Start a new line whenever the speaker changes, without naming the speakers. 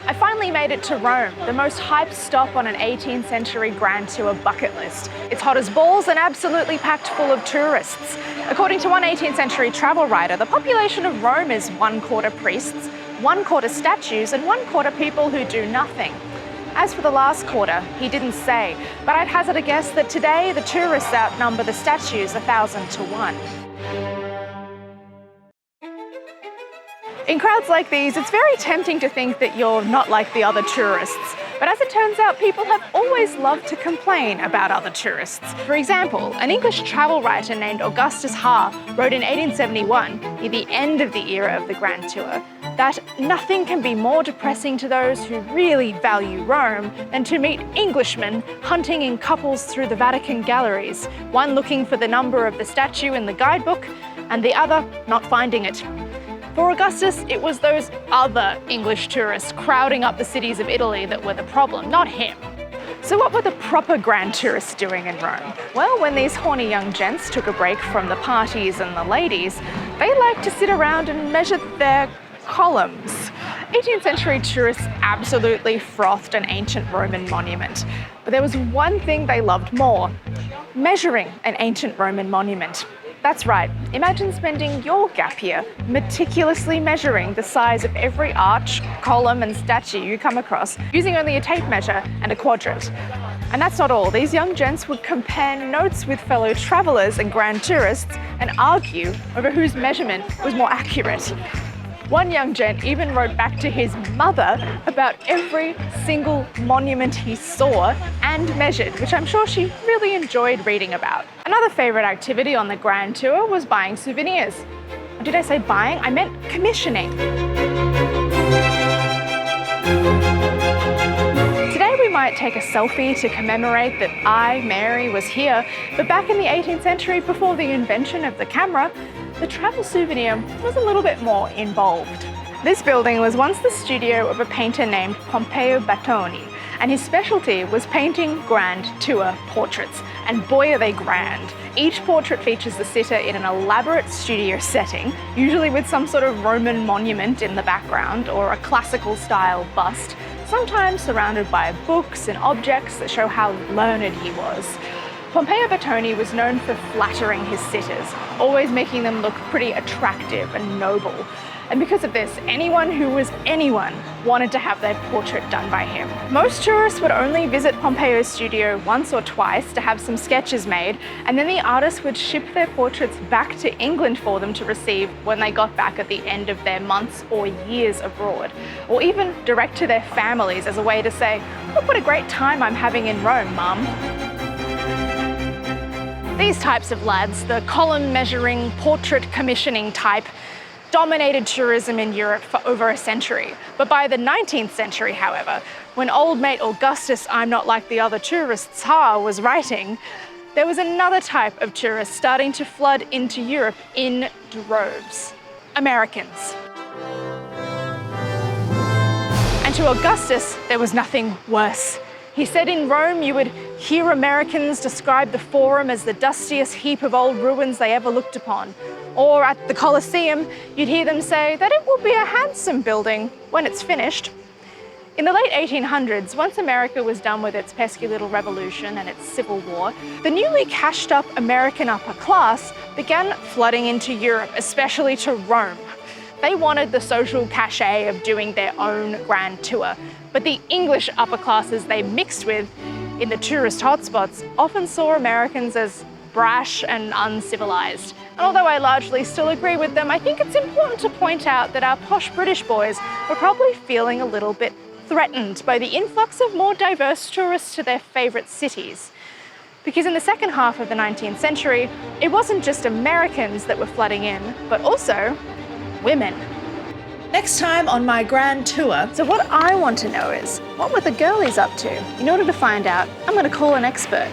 I finally made it to Rome, the most hyped stop on an 18th century grand tour bucket list. It's hot as balls and absolutely packed full of tourists. According to one 18th century travel writer, the population of Rome is 1/4 priests, 1/4 statues, and 1/4 people who do nothing. As for the last quarter, he didn't say, but I'd hazard a guess that today the tourists outnumber the statues 1,000 to 1. In crowds like these, it's very tempting to think that you're not like the other tourists. But as it turns out, people have always loved to complain about other tourists. For example, an English travel writer named Augustus Ha wrote in 1871, near the end of the era of the Grand Tour, that nothing can be more depressing to those who really value Rome than to meet Englishmen hunting in couples through the Vatican galleries, one looking for the number of the statue in the guidebook and the other not finding it. For Augustus, it was those other English tourists crowding up the cities of Italy that were the problem, not him. So what were the proper grand tourists doing in Rome? Well, when these horny young gents took a break from the parties and the ladies, they liked to sit around and measure their columns. 18th century tourists absolutely frothed an ancient Roman monument. But there was one thing they loved more: measuring an ancient Roman monument. That's right, imagine spending your gap year meticulously measuring the size of every arch, column and statue you come across, using only a tape measure and a quadrant. And that's not all. These young gents would compare notes with fellow travellers and grand tourists and argue over whose measurement was more accurate. One young gent even wrote back to his mother about every single monument he saw and measured, which I'm sure she really enjoyed reading about. Another favourite activity on the Grand Tour was buying souvenirs. Or did I say buying? I meant commissioning. Today we might take a selfie to commemorate that I, Mary, was here, but back in the 18th century, before the invention of the camera, the travel souvenir was a little bit more involved. This building was once the studio of a painter named Pompeo Battoni, and his specialty was painting grand tour portraits. And boy are they grand. Each portrait features the sitter in an elaborate studio setting, usually with some sort of Roman monument in the background or a classical style bust, sometimes surrounded by books and objects that show how learned he was. Pompeo Battoni was known for flattering his sitters, always making them look pretty attractive and noble. And because of this, anyone who was anyone wanted to have their portrait done by him. Most tourists would only visit Pompeo's studio once or twice to have some sketches made, and then the artist would ship their portraits back to England for them to receive when they got back at the end of their months or years abroad, or even direct to their families as a way to say, "Look what a great time I'm having in Rome, Mum." These types of lads, the column measuring, portrait commissioning type, dominated tourism in Europe for over a century. But by the 19th century, however, when old mate Augustus I'm not like the other tourists Ha was writing, there was another type of tourist starting to flood into Europe in droves: Americans. And to Augustus, there was nothing worse. He said in Rome you would hear Americans describe the Forum as the dustiest heap of old ruins they ever looked upon. Or at the Colosseum, you'd hear them say that it will be a handsome building when it's finished. In the late 1800s, once America was done with its pesky little revolution and its civil war, the newly cashed up American upper class began flooding into Europe, especially to Rome. They wanted the social cachet of doing their own grand tour, but the English upper classes they mixed with in the tourist hotspots often saw Americans as brash and uncivilized. And although I largely still agree with them, I think it's important to point out that our posh British boys were probably feeling a little bit threatened by the influx of more diverse tourists to their favourite cities. Because in the second half of the 19th century, it wasn't just Americans that were flooding in, but also women. Next time on my grand tour. So what I want to know is, what were the girlies up to? In order to find out, I'm going to call an expert.